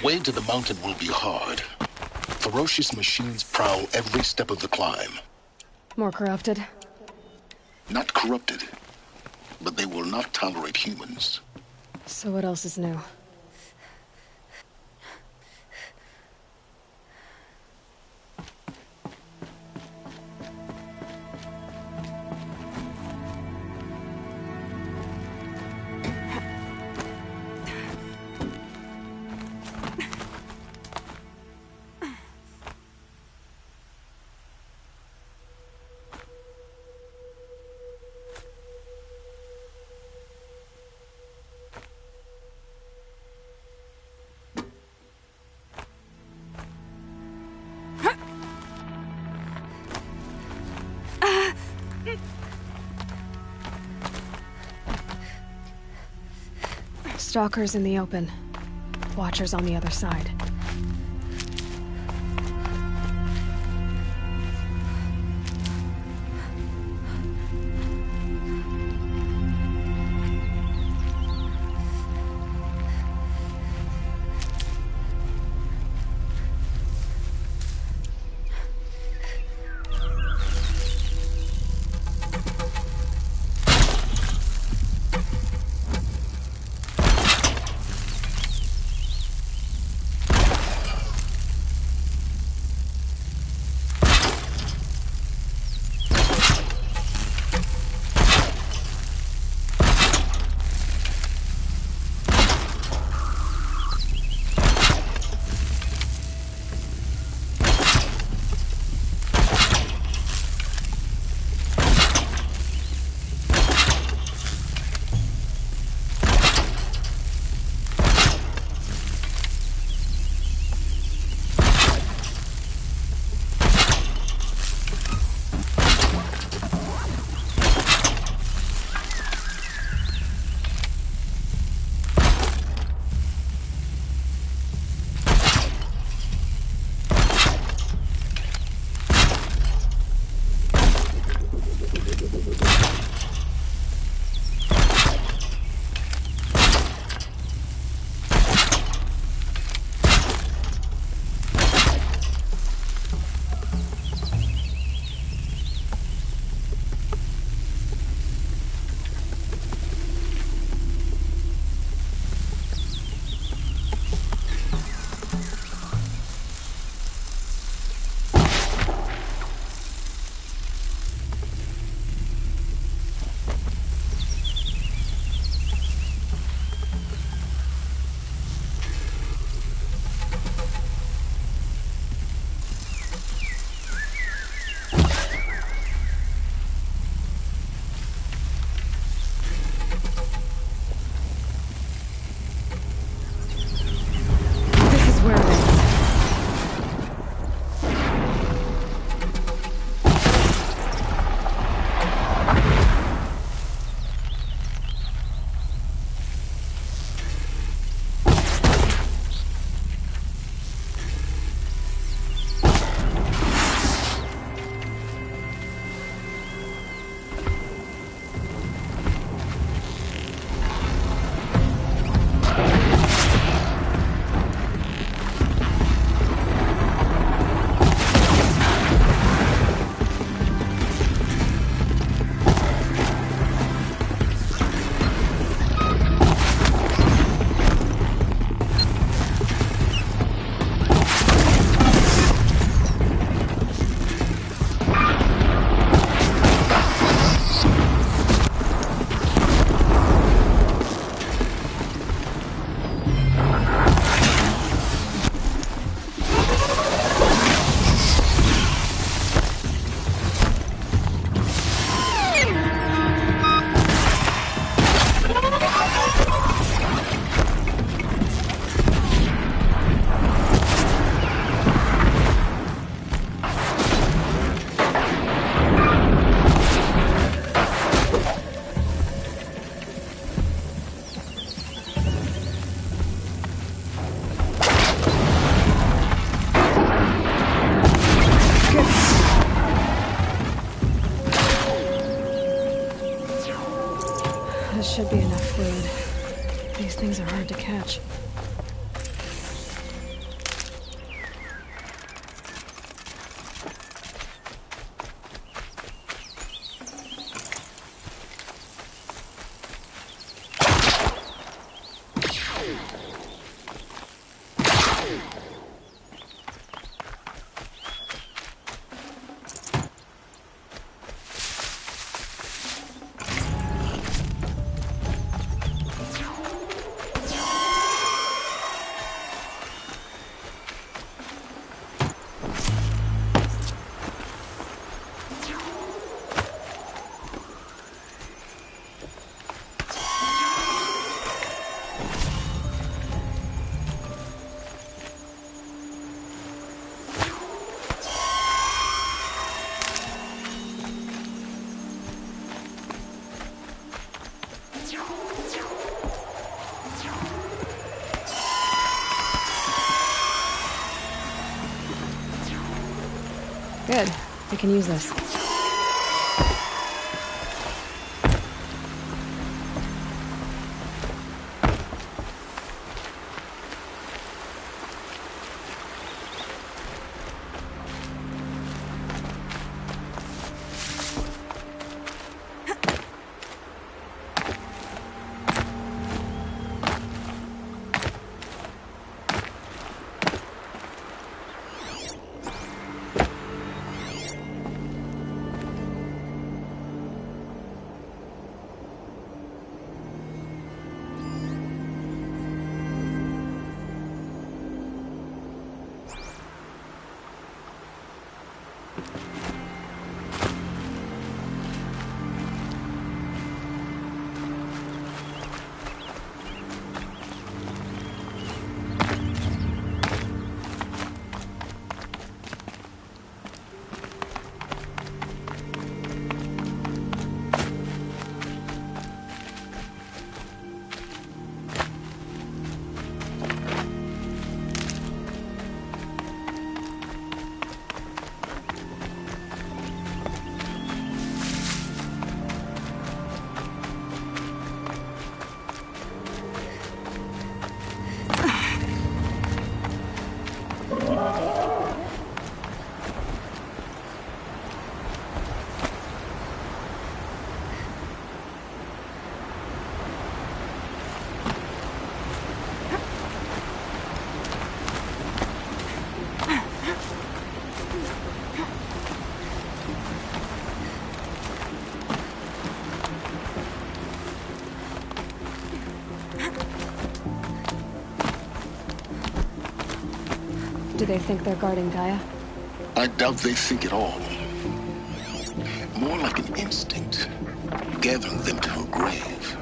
way to the mountain will be hard. Ferocious machines prowl every step of the climb. More corrupted? Not corrupted, but they will not tolerate humans. So what else is new? Stalkers in the open. Watchers on the other side. This should be enough fluid. These things are hard to catch. Good. I can use this. Do they think they're guarding Gaia? I doubt they think at all. More like an instinct, gathering them to her grave.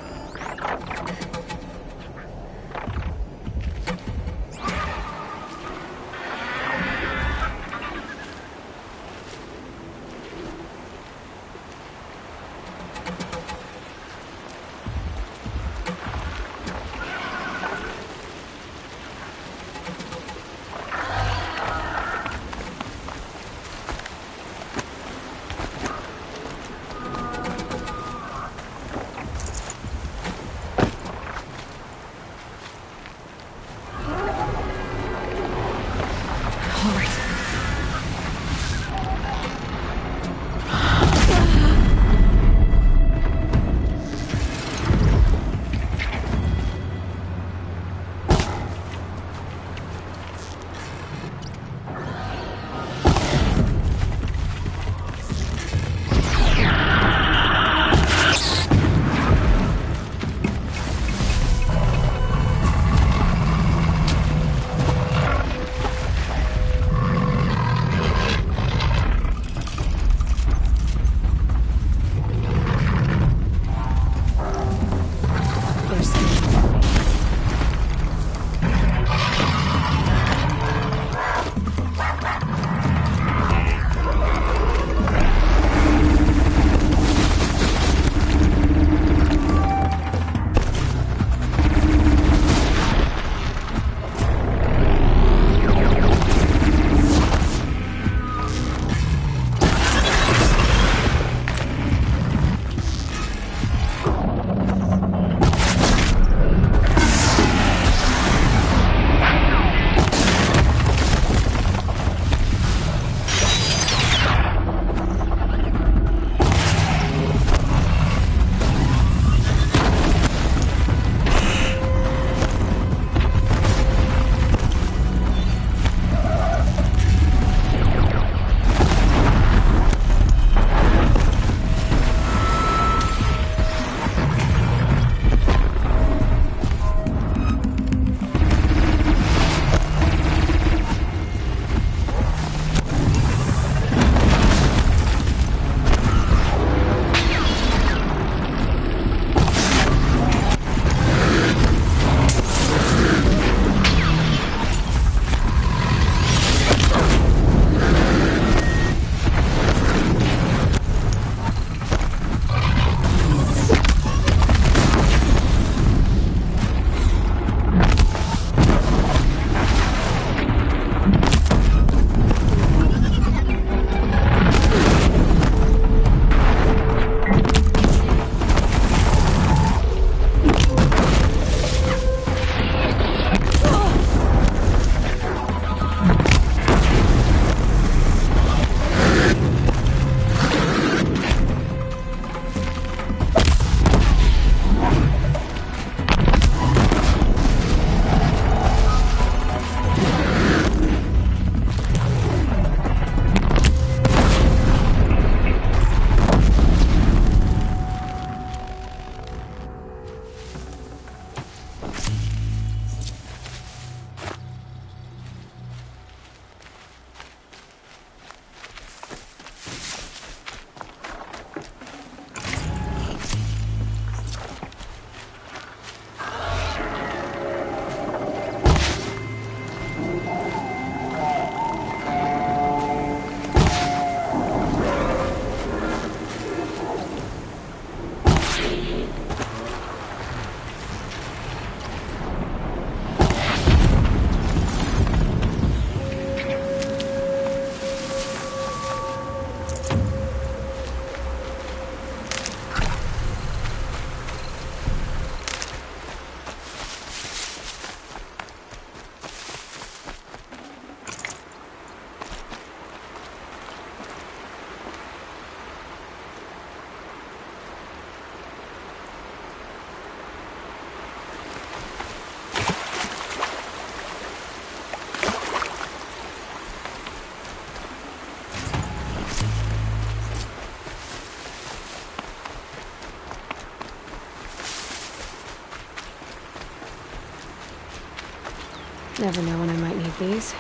Never know when I might need these.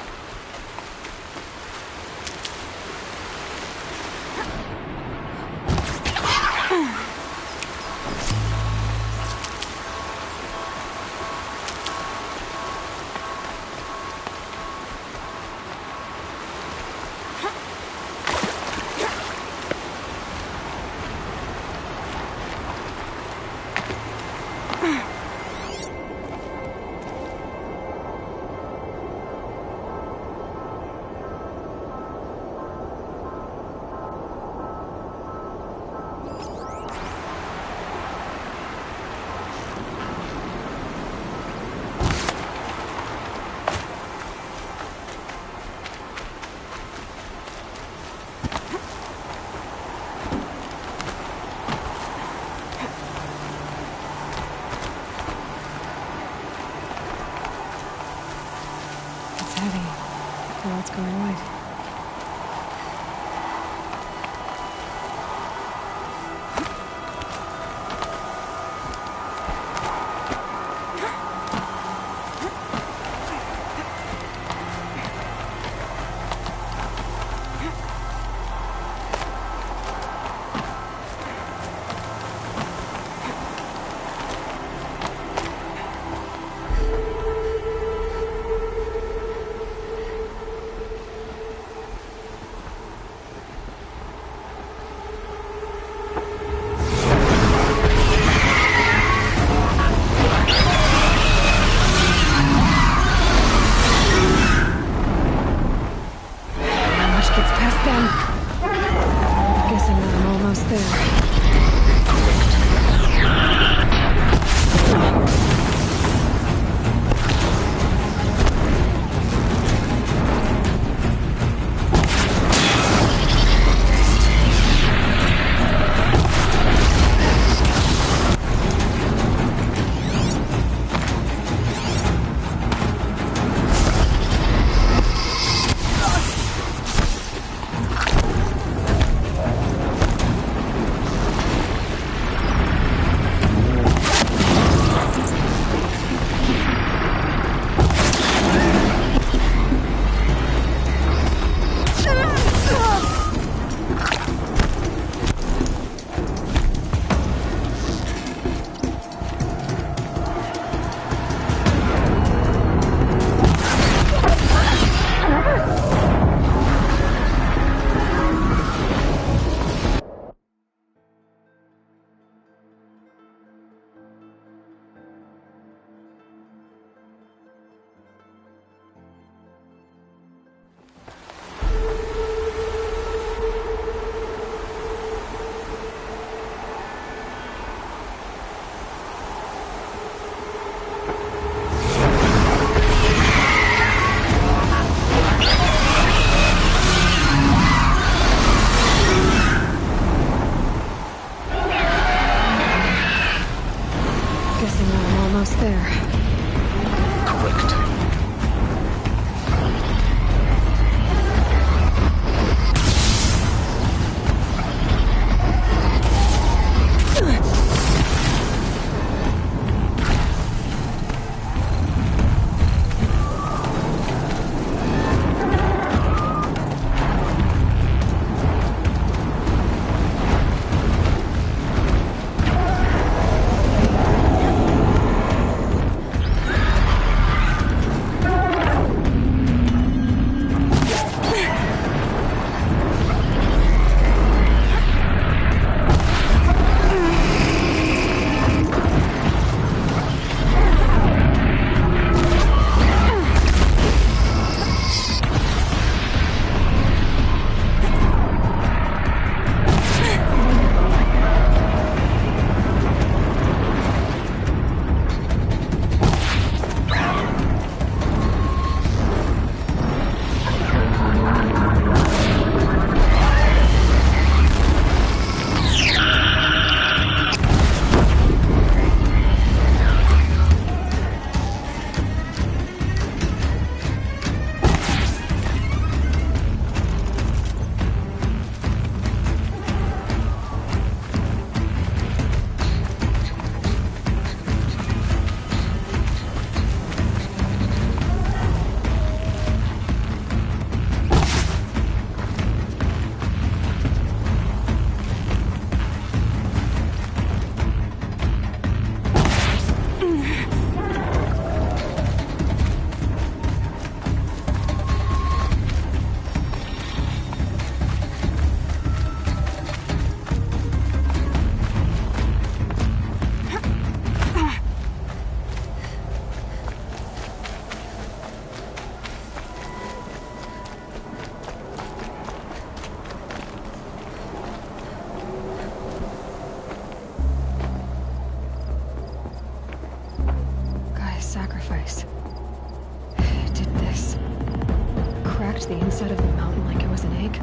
What's going on? sacrifice. It did this. Cracked the inside of the mountain like it was an egg.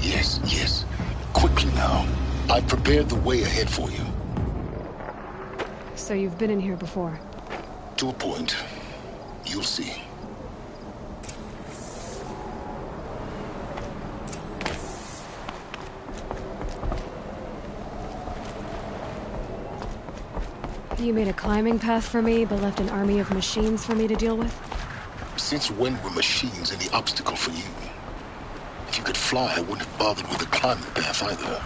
Yes, yes. Quickly now. I've prepared the way ahead for you. So you've been in here before? To a point. You'll see. You made a climbing path for me, but left an army of machines for me to deal with? Since when were machines any obstacle for you? If you could fly, I wouldn't have bothered with the climbing path either.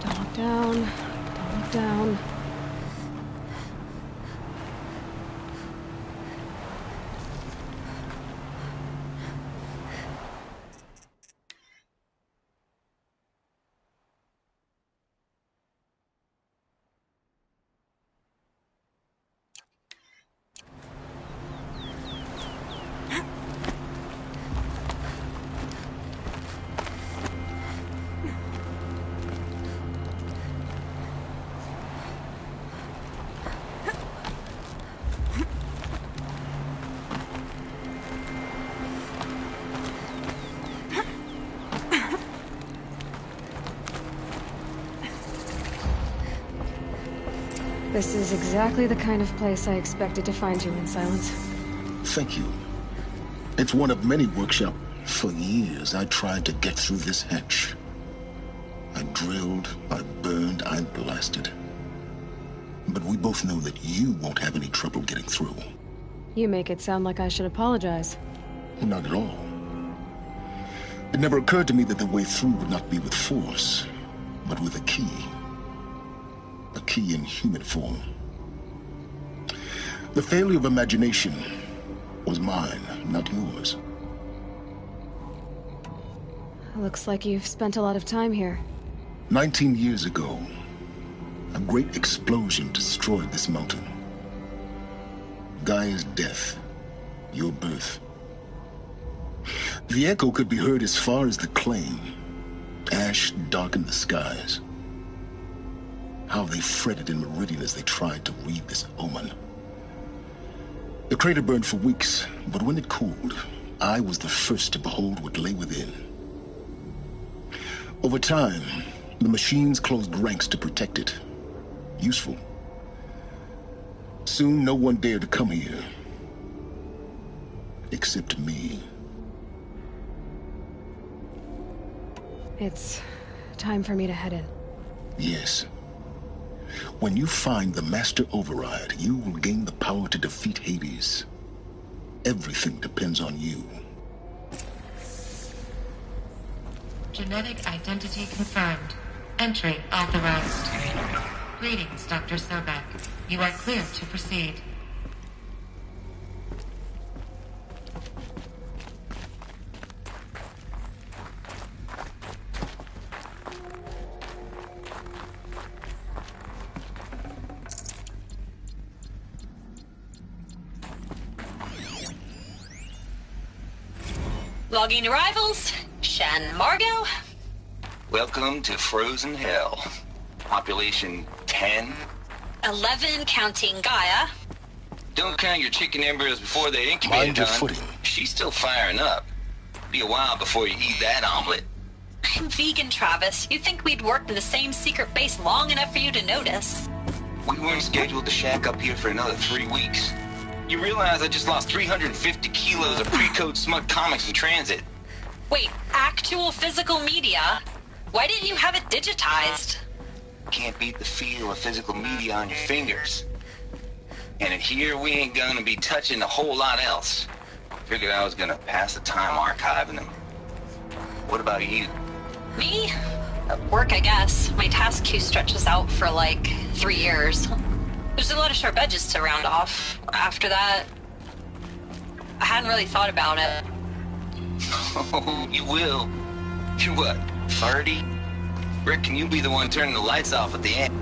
Don't look down. Don't look down. This is exactly the kind of place I expected to find you in, Silence. Thank you. It's one of many workshops. For years, I tried to get through this hatch. I drilled, I burned, I blasted. But we both know that you won't have any trouble getting through. You make it sound like I should apologize. Not at all. It never occurred to me that the way through would not be with force, but with a key. A key in human form. The failure of imagination was mine, not yours. Looks like you've spent a lot of time here. 19 years ago, a great explosion destroyed this mountain. Gaia's death, your birth. The echo could be heard as far as the claim. Ash darkened the skies. How they fretted in meridian as they tried to read this omen. The crater burned for weeks, but when it cooled, I was the first to behold what lay within. Over time, the machines closed ranks to protect it. Useful. Soon, no one dared to come here. Except me. It's time for me to head in. Yes. When you find the Master Override, you will gain the power to defeat Hades. Everything depends on you. Genetic identity confirmed. Entry authorized. Greetings, Dr. Sobek. You are clear to proceed. Logging arrivals. Shan Margot. Welcome to Frozen Hell. Population 10. 11 counting Gaia. Don't count your chicken embryos before they incubate, Mind your hon. footing. She's still firing up. Be a while before you eat that omelet. I'm vegan, Travis. You'd think we'd worked in the same secret base long enough for you to notice. We weren't scheduled to shack up here for another 3 weeks. You realize I just lost 350 kilos of pre-code smut comics in transit. Wait, actual physical media? Why didn't you have it digitized? Can't beat the feel of physical media on your fingers. And in here, we ain't gonna be touching a whole lot else. Figured I was gonna pass the time archiving them. What about you? Me? Work, I guess. My task queue stretches out for like 3 years. There's a lot of sharp edges to round off. After that, I hadn't really thought about it. Oh, you will. You're what, 30? Reckon you'll be the one turning the lights off at the end.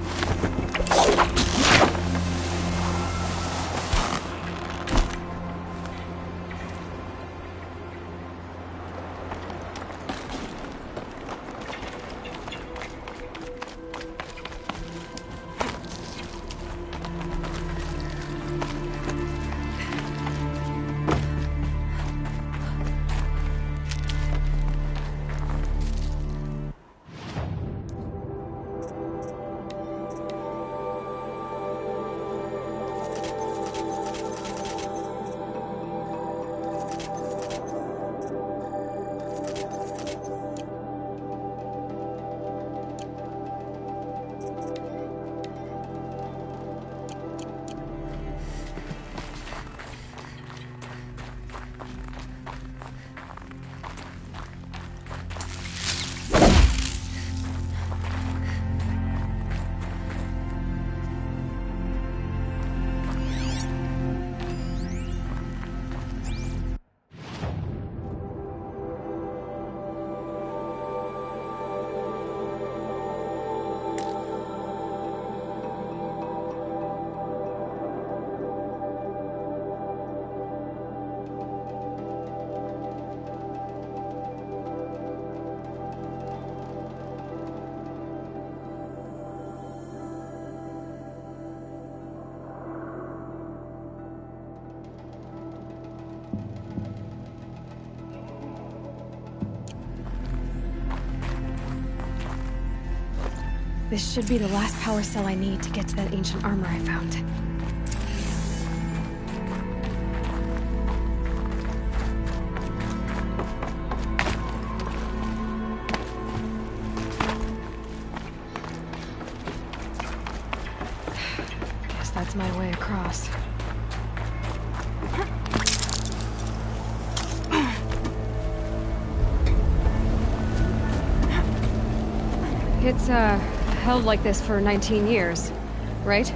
This should be the last power cell I need to get to that ancient armor I found. Guess that's my way across. It's, held like this for 19 years, right?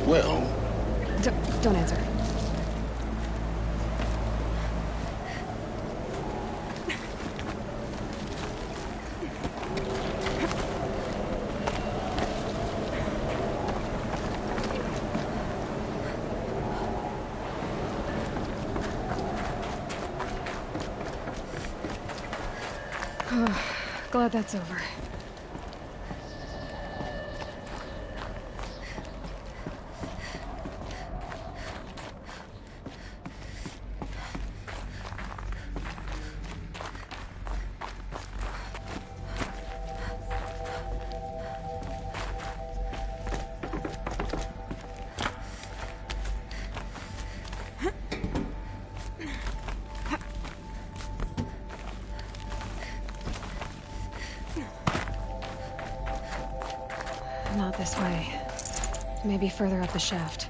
Well, Don't answer. Glad that's over. Not this way. Maybe further up the shaft.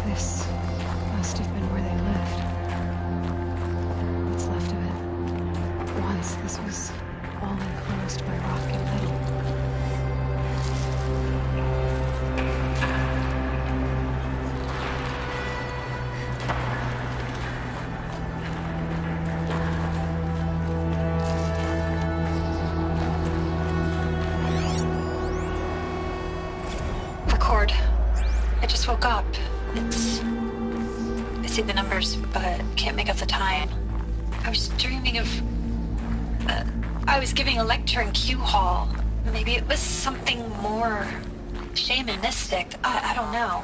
This must have been where they lived. What's left of it. Once this was all enclosed by rock and metal. Record. I just woke up. I see the numbers, but can't make out the time. I was dreaming of... I was giving a lecture in Q Hall. Maybe it was something more shamanistic. I don't know.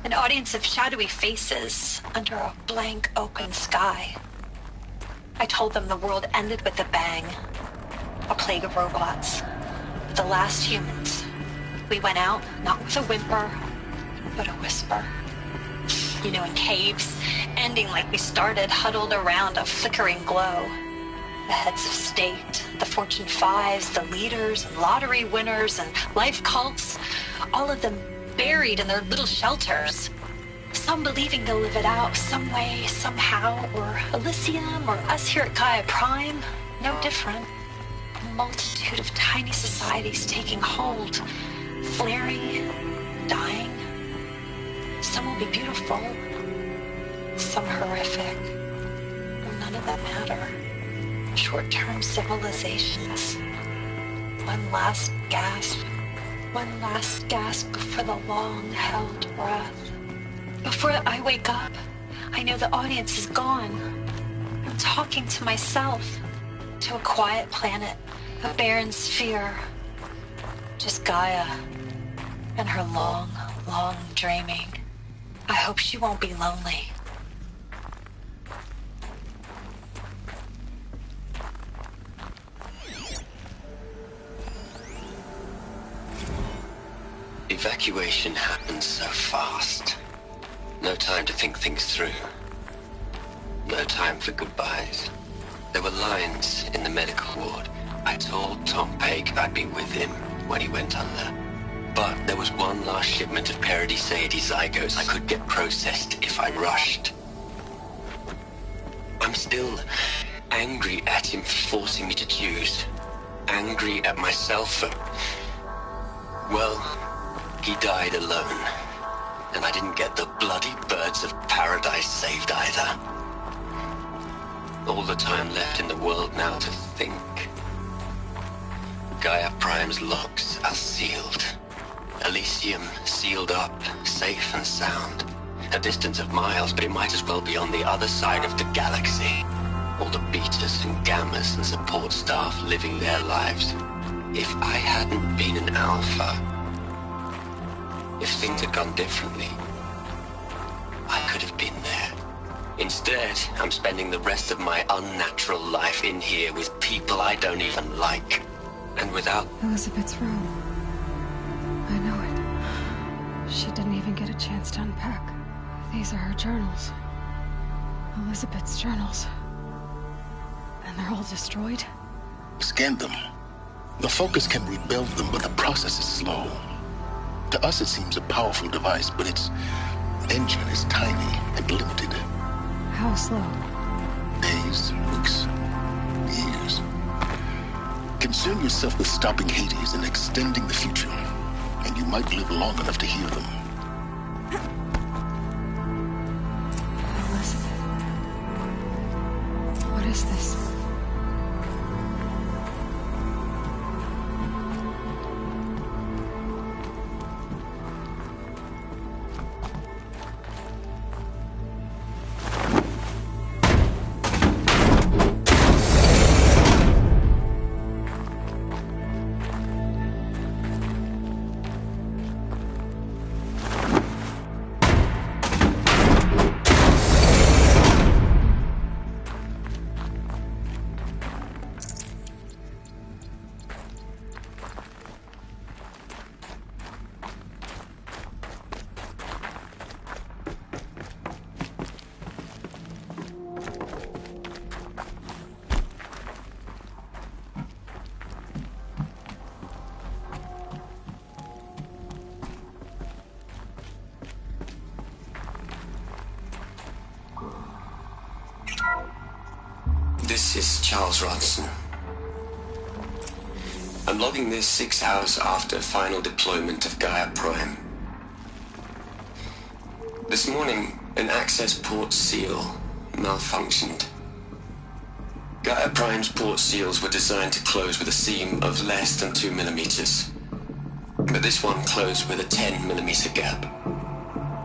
An audience of shadowy faces under a blank open sky. I told them the world ended with a bang. A plague of robots. The last humans. We went out, not with a whimper, but a whisper. You know, in caves, ending like we started, huddled around a flickering glow. The heads of state, the Fortune 5s, the leaders, and lottery winners, and life cults, all of them buried in their little shelters. Some believing they'll live it out some way, somehow, or Elysium, or us here at Gaia Prime, no different. A multitude of tiny societies taking hold, flaring, dying. Some will be beautiful, some horrific. None of them matter. Short-term civilizations. One last gasp. One last gasp before the long-held breath. Before I wake up, I know the audience is gone. I'm talking to myself. To a quiet planet, a barren sphere. Just Gaia and her long, long dreaming. I hope she won't be lonely. Evacuation happened so fast. No time to think things through. No time for goodbyes. There were lines in the medical ward. I told Tom Pake I'd be with him when he went under. But there was one last shipment of Paradis-Sadie zygotes I could get processed if I rushed. I'm still angry at him for forcing me to choose. Angry at myself for... well, he died alone. And I didn't get the bloody birds of paradise saved either. All the time left in the world now to think. Gaia Prime's locks are sealed. Elysium sealed up, safe and sound. A distance of miles, but it might as well be on the other side of the galaxy. All the betas and gammas and support staff living their lives. If I hadn't been an alpha, if things had gone differently, I could have been there. Instead, I'm spending the rest of my unnatural life in here with people I don't even like. And without... Elizabeth's room. I know it. She didn't even get a chance to unpack. These are her journals. Elizabeth's journals. And they're all destroyed? Scan them. The Focus can rebuild them, but the process is slow. To us, it seems a powerful device, but its engine is tiny and limited. How slow? Days, weeks, years. Concern yourself with stopping Hades and extending the future, and you might live long enough to hear them. Elizabeth. What is this? This is Charles Ronson. I'm logging this 6 hours after final deployment of Gaia Prime. This morning, an access port seal malfunctioned. Gaia Prime's port seals were designed to close with a seam of less than 2 millimeters. But this one closed with a 10 millimeter gap.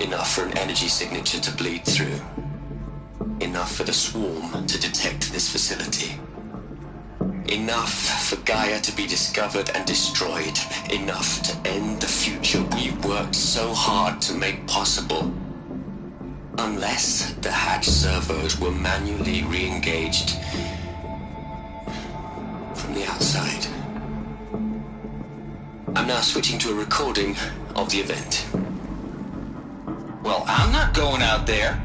Enough for an energy signature to bleed through. Enough for the swarm to detect this facility. Enough for Gaia to be discovered and destroyed. Enough to end the future we worked so hard to make possible. Unless the hatch servos were manually re-engaged from the outside. I'm now switching to a recording of the event. Well, I'm not going out there.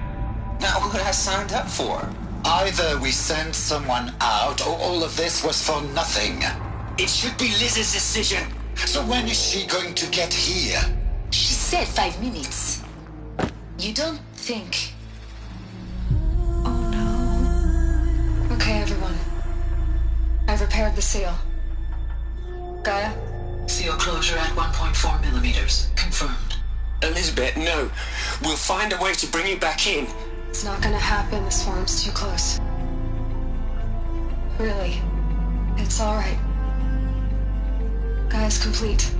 Not what I signed up for. Either we send someone out, or all of this was for nothing. It should be Liz's decision. So when is she going to get here? She said 5 minutes. You don't think... Oh no. Okay, everyone. I've repaired the seal. Gaia? Seal closure at 1.4 millimeters. Confirmed. Elizabeth, no. We'll find a way to bring you back in. It's not gonna happen. The swarm's too close. Really. It's alright. Gaia's complete.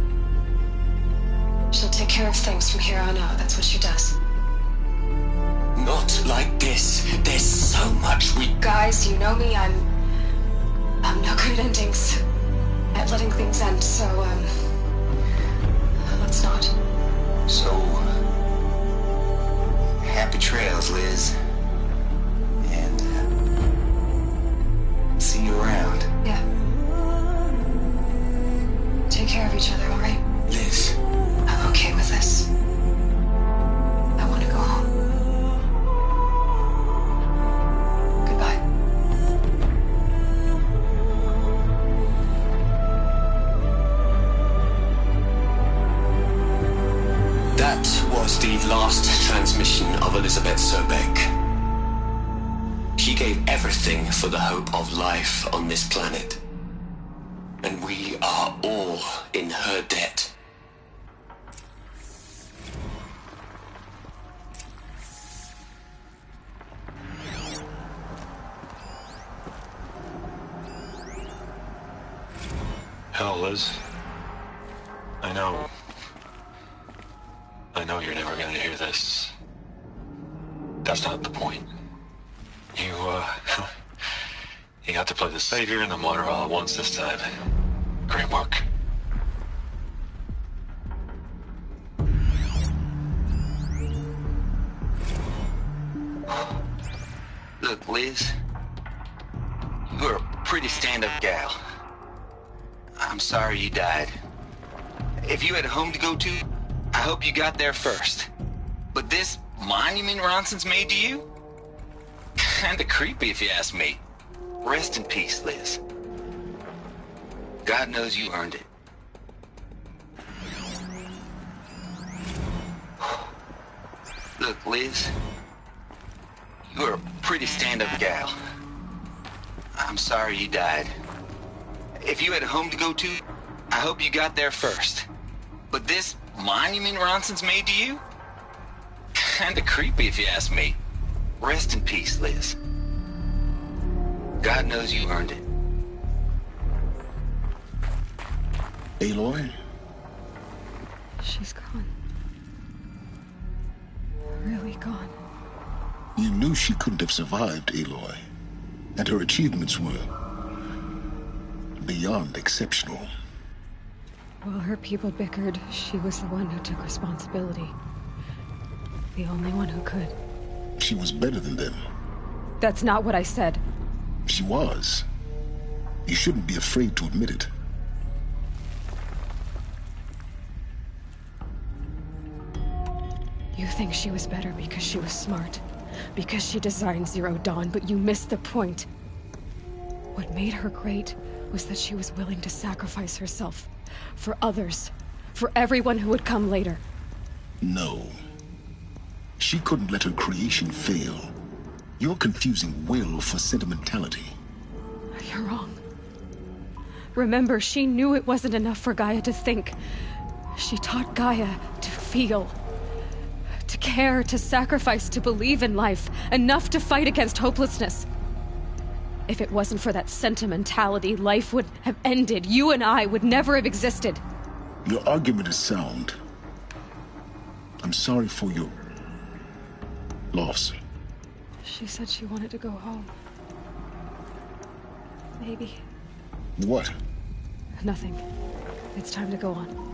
She'll take care of things from here on out. That's what she does. Not like this. There's so much we... Guys, you know me. I'm no good at endings. At letting things end, so, let's not. So, happy trails, Liz. And, see you around. Yeah. Take care of each other, alright? Liz. I'm okay with this. I want to go home. Goodbye. That was the last transmission of Elizabeth Sobek. She gave everything for the hope of life on this planet. And we are all in her debt. Hell, Liz. I know you're never gonna hear this. That's not the point. You, you got to play the savior and the martyr all at once this time. Great work. Look, Liz, you're a pretty stand-up gal. I'm sorry you died. If you had a home to go to, I hope you got there first. But this monument Ronson's made to you? Kinda creepy if you ask me. Rest in peace, Liz. God knows you earned it. Look, Liz, you're a pretty stand-up gal. I'm sorry you died. If you had a home to go to, I hope you got there first. But this monument Ronson's made to you? Kinda creepy if you ask me. Rest in peace, Liz. God knows you earned it. Aloy? She's gone. Really gone. You knew she couldn't have survived, Aloy. And her achievements were beyond exceptional. While her people bickered, she was the one who took responsibility. The only one who could. She was better than them. That's not what I said. She was. You shouldn't be afraid to admit it. You think she was better because she was smart, because she designed Zero Dawn, but you missed the point. What made her great was that she was willing to sacrifice herself for others, for everyone who would come later. No. She couldn't let her creation fail. You're confusing will for sentimentality. You're wrong. Remember, she knew it wasn't enough for Gaia to think. She taught Gaia to feel. To care, to sacrifice, to believe in life. Enough to fight against hopelessness. If it wasn't for that sentimentality, life would have ended. You and I would never have existed. Your argument is sound. I'm sorry for your loss. She said she wanted to go home. Maybe. What? Nothing. It's time to go on.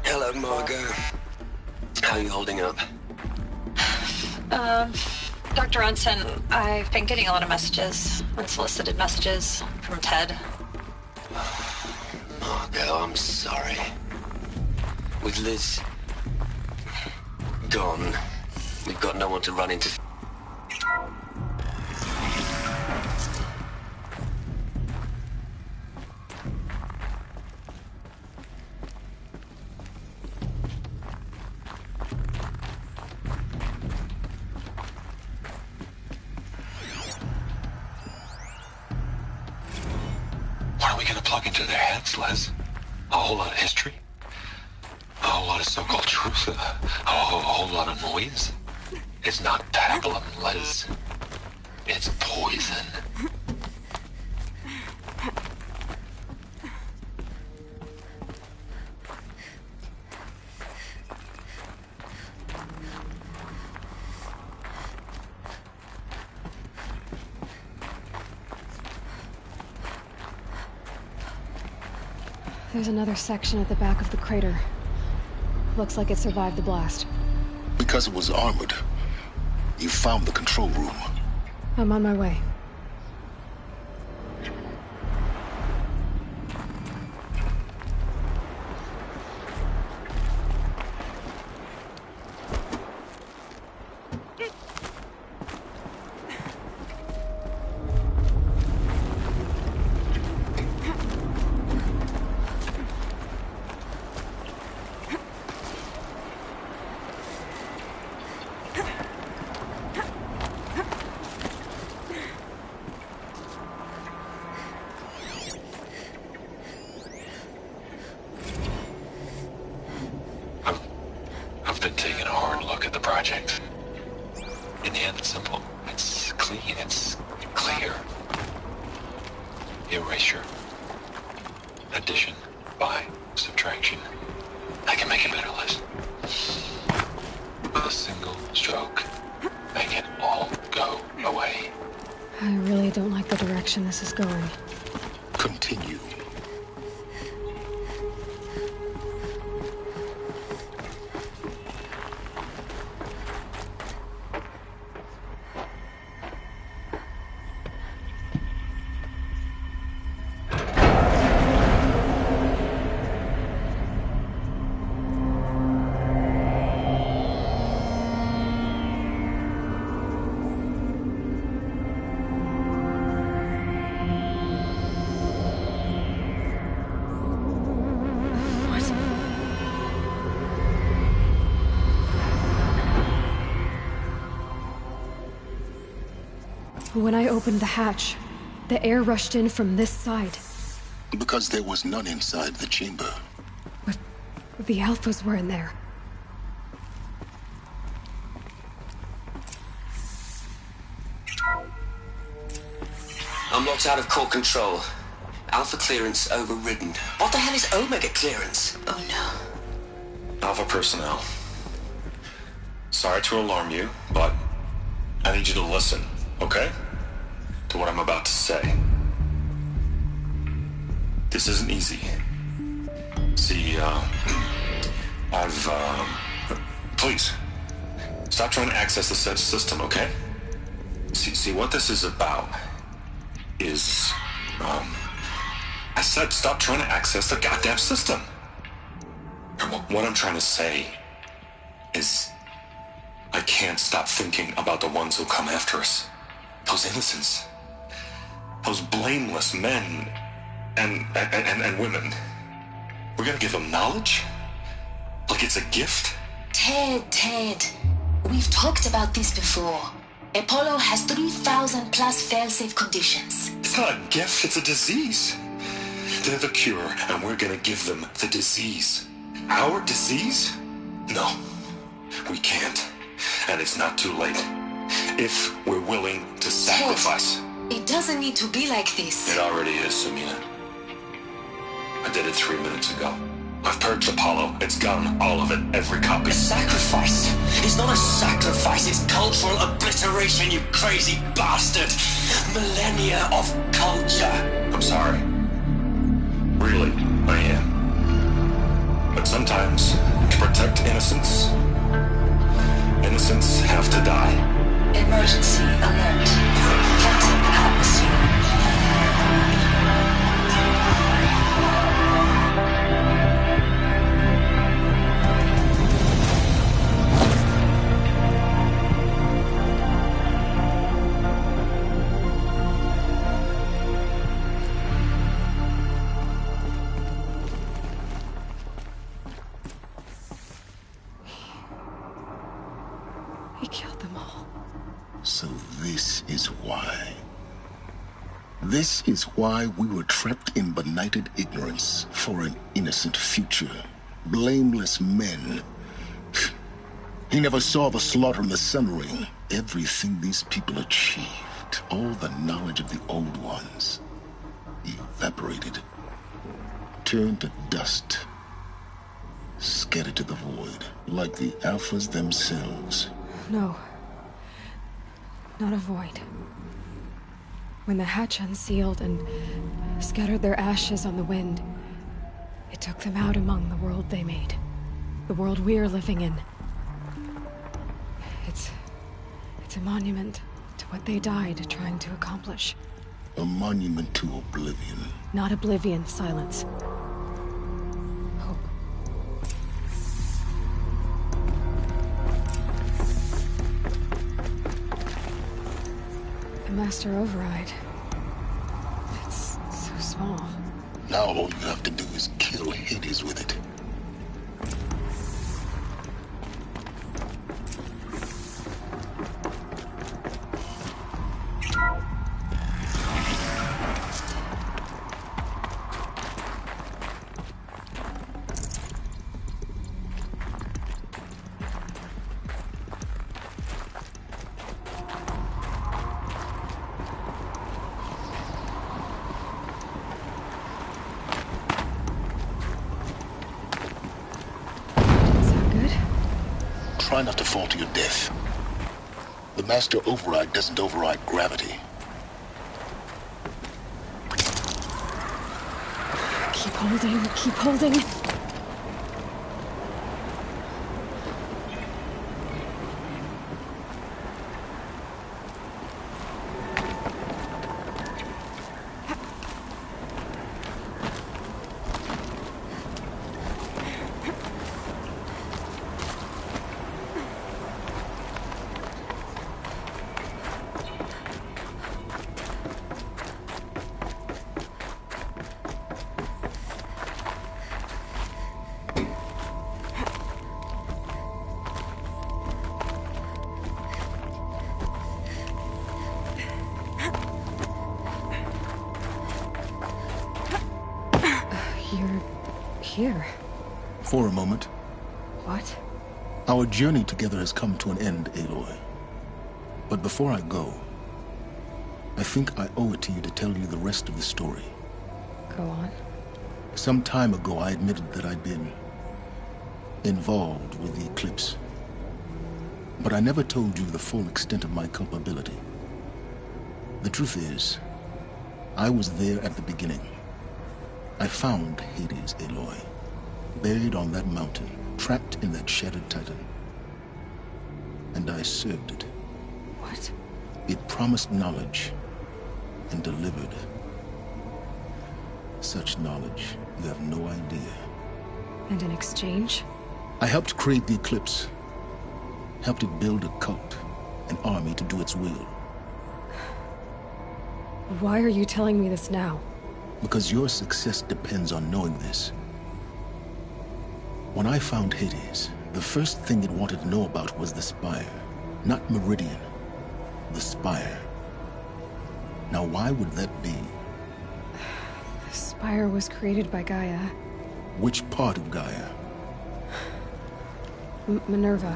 Hello, Margot. How are you holding up? Dr. Ronson, I've been getting a lot of messages, unsolicited messages from Ted. Margot, I'm sorry. With Liz gone, we've got no one to run into. What are we gonna plug into their heads, Les? A whole lot of history? A whole lot of so-called truth? A whole lot of noise? It's not pablum, Les. It's poison. There's another section at the back of the crater. Looks like it survived the blast. Because it was armored. You found the control room. I'm on my way. at the project. In the end, it's simple. It's clean. It's clear. Erasure. Addition. By. Subtraction. I can make a better list. With a single stroke. Make it all go away. I really don't like the direction this is going. Continue. When I opened the hatch, the air rushed in from this side. Because there was none inside the chamber. But the Alphas were in there. I'm locked out of core control. Alpha clearance overridden. What the hell is Omega clearance? Oh no. Alpha personnel. Sorry to alarm you, but I need you to listen, okay? To what I'm about to say. This isn't easy. See, please, stop trying to access the said system, okay? See, what this is about is, I said stop trying to access the goddamn system. What I'm trying to say is, I can't stop thinking about the ones who come after us. Those innocents. Those blameless men and women. We're gonna give them knowledge? Like it's a gift? Ted. We've talked about this before. Apollo has 3,000 plus fail-safe conditions. It's not a gift, it's a disease. They're the cure, and we're gonna give them the disease. Our disease? No, we can't. And it's not too late. If we're willing to sacrifice. Ted, it doesn't need to be like this. It already is, Samina. I did it 3 minutes ago. I've purged Apollo. It's gone, all of it, every copy. A sacrifice? It's not a sacrifice, it's cultural obliteration, you crazy bastard! Millennia of culture! I'm sorry. Really, I am. But sometimes, to protect innocence, innocents have to die. Emergency alert. Phantom atmosphere. He killed them all. So this is why. This is why we were trapped in benighted ignorance for an innocent future. Blameless men. He never saw the slaughter in the Sun Ring. Everything these people achieved, all the knowledge of the old ones, evaporated, turned to dust, scattered to the void, like the Alphas themselves. No. Not a void. When the hatch unsealed and scattered their ashes on the wind, it took them out among the world they made. The world we're living in. It's a monument to what they died trying to accomplish. A monument to oblivion. Not oblivion, silence. Hope. The Master Override. It's so small. Now all you have to do is kill Hades with it. try not to fall to your death. The master override doesn't override gravity. Keep holding, keep holding. You're here. For a moment. What? Our journey together has come to an end, Aloy. But before I go, I think I owe it to you to tell you the rest of the story. Go on. Some time ago, I admitted that I'd been involved with the eclipse. But I never told you the full extent of my culpability. The truth is, I was there at the beginning. I found Hades, Aloy, buried on that mountain, trapped in that shattered titan. And I served it. What? It promised knowledge and delivered. Such knowledge, you have no idea. And in exchange? I helped create the eclipse. Helped it build a cult, an army to do its will. Why are you telling me this now? Because your success depends on knowing this. When I found Hades, the first thing it wanted to know about was the Spire. Not Meridian. The Spire. Now why would that be? The Spire was created by Gaia. Which part of Gaia? Minerva.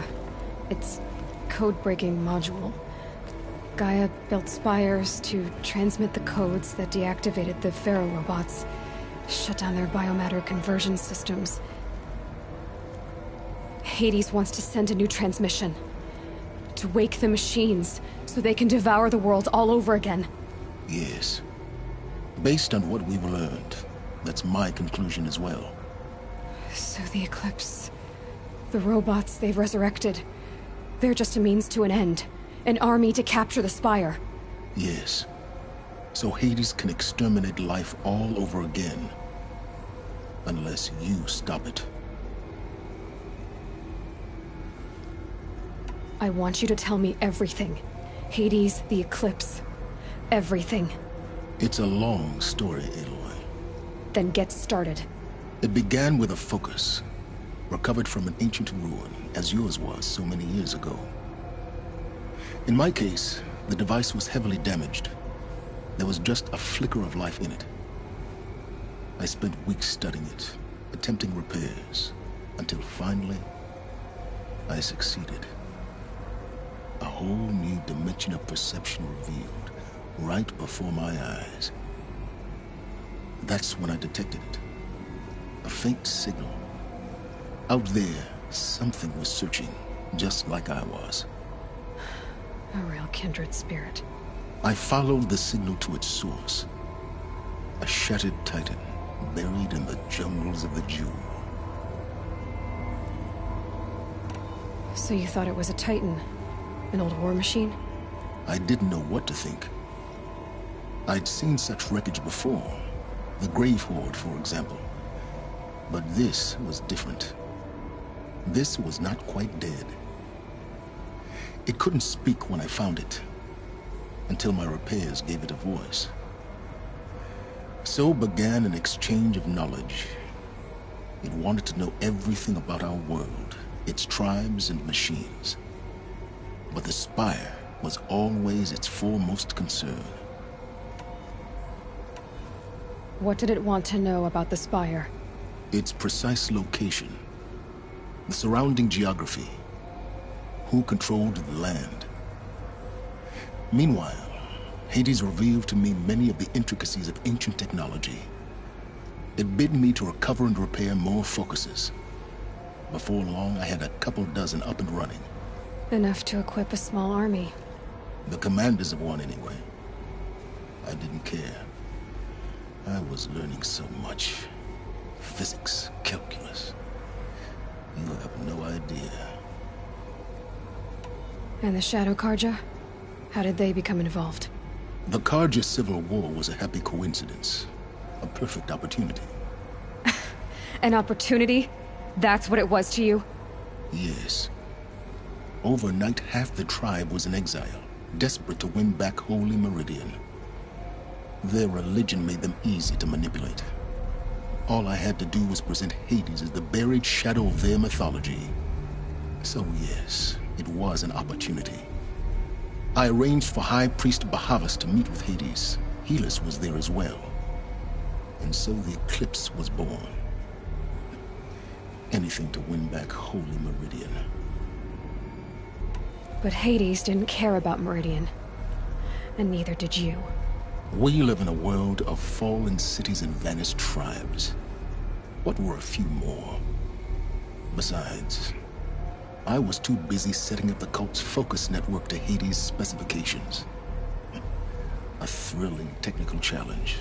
Its code-breaking module. Gaia built spires to transmit the codes that deactivated the Pharaoh robots, shut down their biomatter conversion systems. Hades wants to send a new transmission. To wake the machines, so they can devour the world all over again. Yes. Based on what we've learned, that's my conclusion as well. So the Eclipse... the robots they've resurrected... they're just a means to an end. An army to capture the Spire. Yes. So Hades can exterminate life all over again. Unless you stop it. I want you to tell me everything. Hades, the Eclipse. Everything. It's a long story, Aloy. Then get started. It began with a focus. Recovered from an ancient ruin, as yours was so many years ago. In my case, the device was heavily damaged. There was just a flicker of life in it. I spent weeks studying it, attempting repairs, until finally, I succeeded. A whole new dimension of perception revealed, right before my eyes. That's when I detected it. A faint signal. Out there, something was searching, just like I was. A real kindred spirit. I followed the signal to its source. A shattered titan, buried in the jungles of the Jewel. So you thought it was a titan? An old war machine? I didn't know what to think. I'd seen such wreckage before. The Grave Horde, for example. But this was different. This was not quite dead. It couldn't speak when I found it, until my repairs gave it a voice. So began an exchange of knowledge. It wanted to know everything about our world, its tribes and machines. But the Spire was always its foremost concern. What did it want to know about the Spire? Its precise location, the surrounding geography, who controlled the land. Meanwhile, Hades revealed to me many of the intricacies of ancient technology. It bid me to recover and repair more focuses. Before long, I had a couple dozen up and running. Enough to equip a small army. The commanders of one, anyway. I didn't care. I was learning so much. Physics, calculus. You have no idea. And the Shadow Karja? How did they become involved? The Karja Civil War was a happy coincidence. A perfect opportunity. An opportunity? That's what it was to you? Yes. Overnight, half the tribe was in exile, desperate to win back Holy Meridian. Their religion made them easy to manipulate. All I had to do was present Hades as the buried shadow of their mythology. So yes, it was an opportunity. I arranged for High Priest Bahavas to meet with Hades. Helis was there as well. And so the Eclipse was born. Anything to win back Holy Meridian. But Hades didn't care about Meridian. And neither did you. We live in a world of fallen cities and vanished tribes. What were a few more? Besides, I was too busy setting up the cult's focus network to Hades' specifications. A thrilling technical challenge,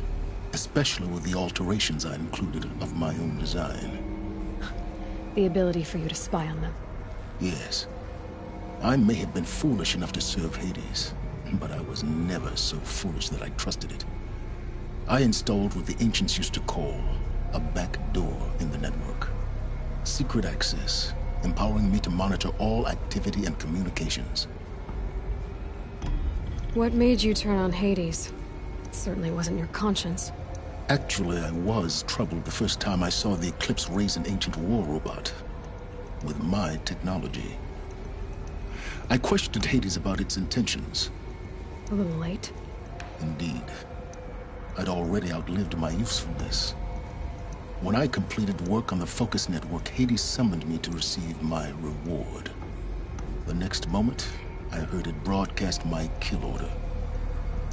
especially with the alterations I included of my own design. The ability for you to spy on them. Yes. I may have been foolish enough to serve Hades, but I was never so foolish that I trusted it. I installed what the ancients used to call a back door in the network. Secret access, empowering me to monitor all activity and communications. What made you turn on Hades? It certainly wasn't your conscience. Actually, I was troubled the first time I saw the Eclipse raise an ancient war robot. With my technology. I questioned Hades about its intentions. A little late. Indeed. I'd already outlived my usefulness. When I completed work on the Focus Network, Hades summoned me to receive my reward. The next moment, I heard it broadcast my kill order.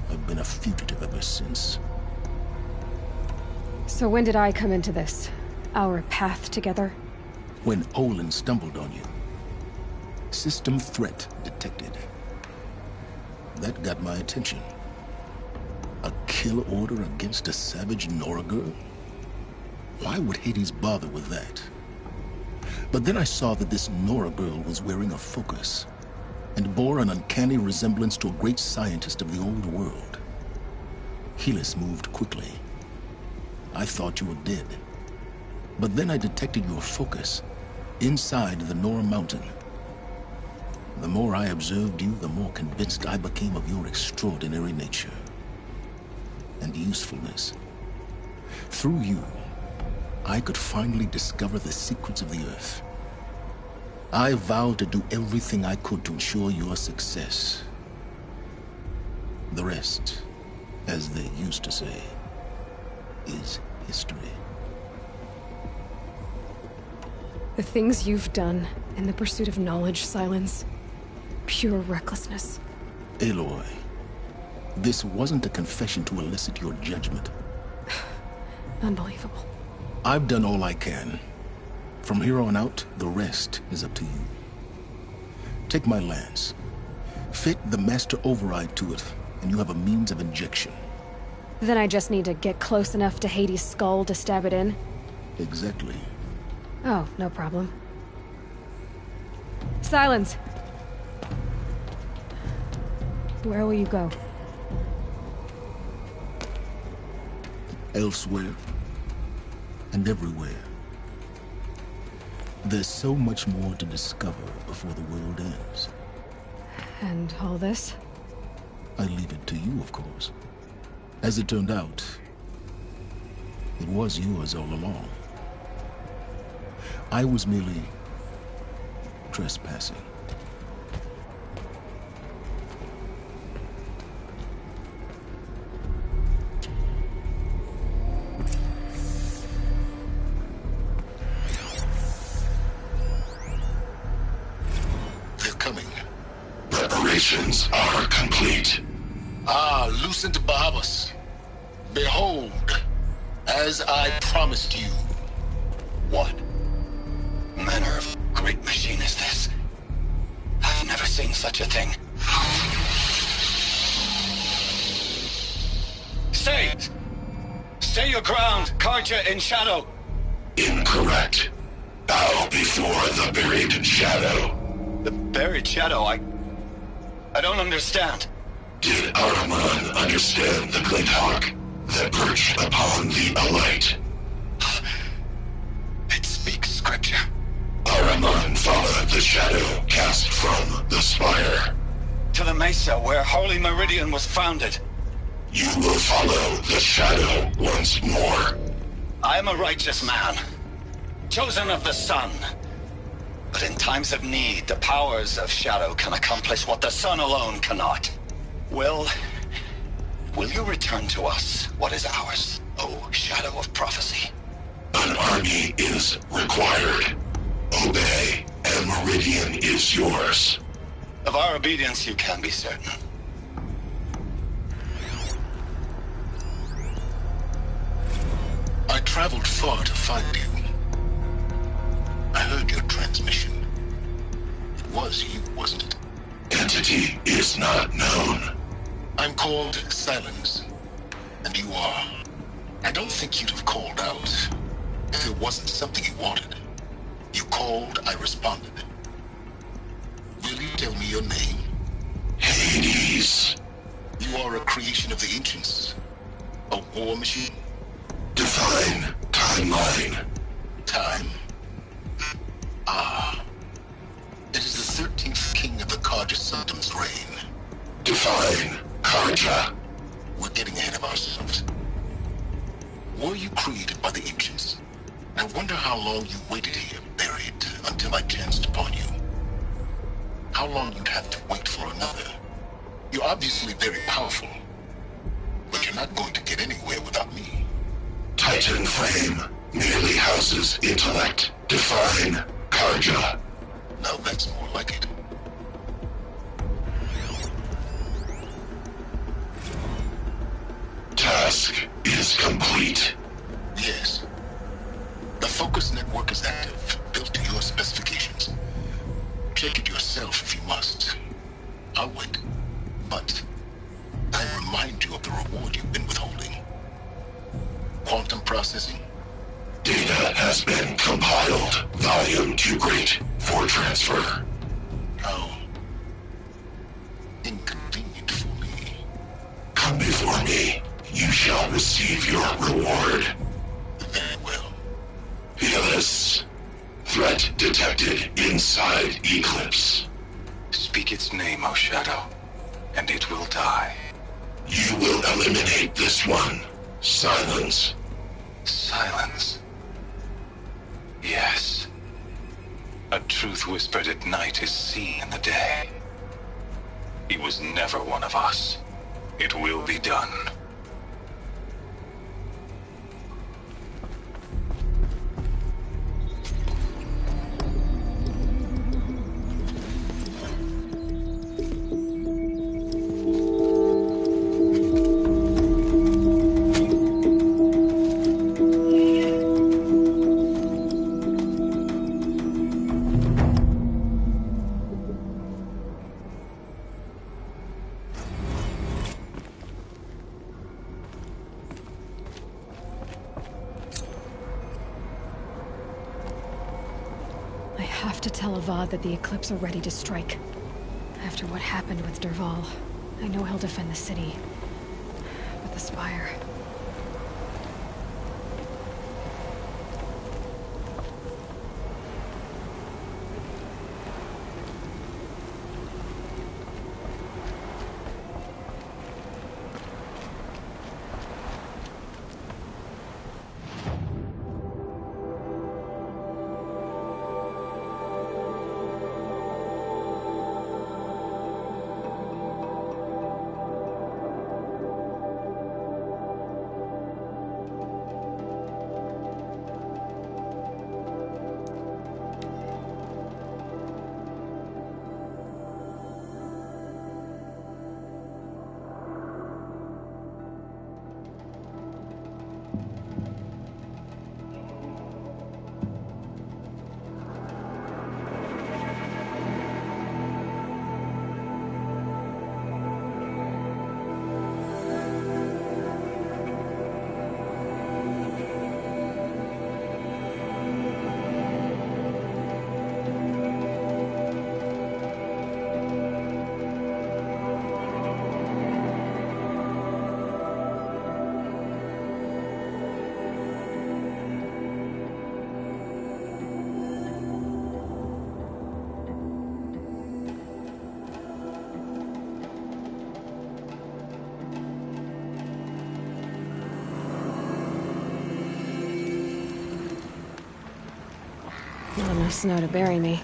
I've been a fugitive ever since. So when did I come into this? Our path together? When Olin stumbled on you. System threat detected. That got my attention. A kill order against a savage Nora girl? Why would Hades bother with that? But then I saw that this Nora girl was wearing a focus, and bore an uncanny resemblance to a great scientist of the old world. Helis moved quickly. I thought you were dead. But then I detected your focus inside the Nora mountain. The more I observed you, the more convinced I became of your extraordinary nature and usefulness. Through you, I could finally discover the secrets of the Earth. I vowed to do everything I could to ensure your success. The rest, as they used to say, is history. The things you've done in the pursuit of knowledge, Silence. Pure recklessness. Aloy, this wasn't a confession to elicit your judgment. Unbelievable. I've done all I can. From here on out, the rest is up to you. Take my lance. Fit the master override to it, and you have a means of injection. Then I just need to get close enough to Hades' skull to stab it in? Exactly. Oh, no problem. Silence! Where will you go? Elsewhere. And everywhere. There's so much more to discover before the world ends. And all this? I leave it to you, of course. As it turned out, it was yours all along. I was merely trespassing. They're coming. Preparations are complete. Ah, Lucent Bahavas. Behold, as I promised you. What? manner of great machine is this? I've never seen such a thing. Stay! Stay your ground, Karja in shadow! Incorrect. Bow before the buried shadow. The buried shadow? I don't understand. Did Araman understand the Glinthawk that perched upon the alight? It speaks scripture. Araman followed the shadow cast from the spire. To the mesa where Holy Meridian was founded. You will follow the shadow once more. I am a righteous man, chosen of the sun. But in times of need, the powers of shadow can accomplish what the sun alone cannot. Will you return to us what is ours, O Shadow of Prophecy? An army is required. Obey, and Meridian is yours. Of our obedience you can be certain. I traveled far to find you. I heard your transmission. It was you, wasn't it? Entity is not known. I'm called Silence, and you are. I don't think you'd have called out if it wasn't something you wanted. You called, I responded. Will you tell me your name? Hades. You are a creation of the ancients. A war machine? Define timeline. Time? Ah. It is the 13th king of the Karja Sanctum's reign. Define Karja. We're getting ahead of ourselves. Were you created by the ancients? I wonder how long you waited here, buried, until I chanced upon you. How long you'd have to wait for another. You're obviously very powerful, but you're not going to get anywhere without me. Titan Flame merely houses intellect. Define Karja. Now that's more like it. Task is complete. Yes. The focus network is active, built to your specifications. Check it yourself if you must. I'll wait. But I remind you of the reward you've been withholding. Quantum processing? Data has been compiled. Volume too great for transfer. How inconvenient for me. Come before me. You shall receive your reward. Very well. Fearless. Threat detected inside Eclipse. Speak its name, O Shadow, and it will die. You will eliminate this one. Silence. Silence. Yes. A truth whispered at night is seen in the day. He was never one of us. It will be done. I have to tell Avad that the Eclipse are ready to strike. After what happened with Derval, I know he'll defend the city. But the Spire... enough snow to bury me.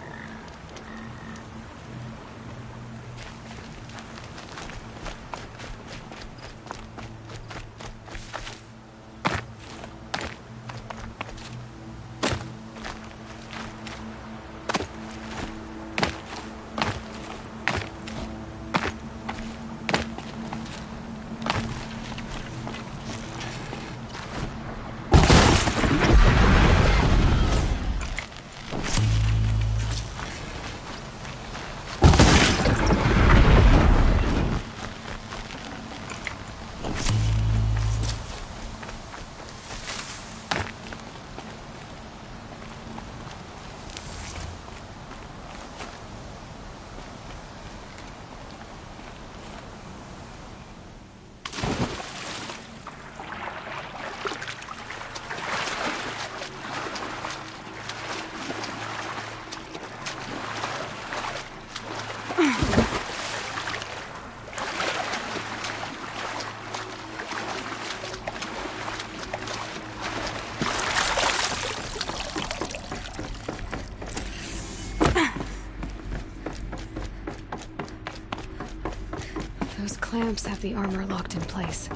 Those clamps have the armor locked in place.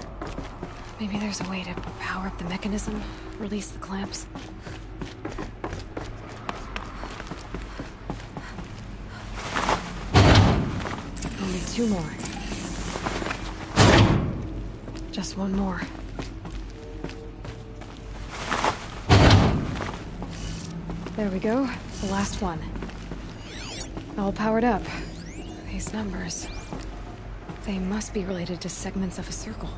Maybe there's a way to power up the mechanism, release the clamps. Only 2 more. Just 1 more. There we go. The last one. All powered up. These numbers... they must be related to segments of a circle.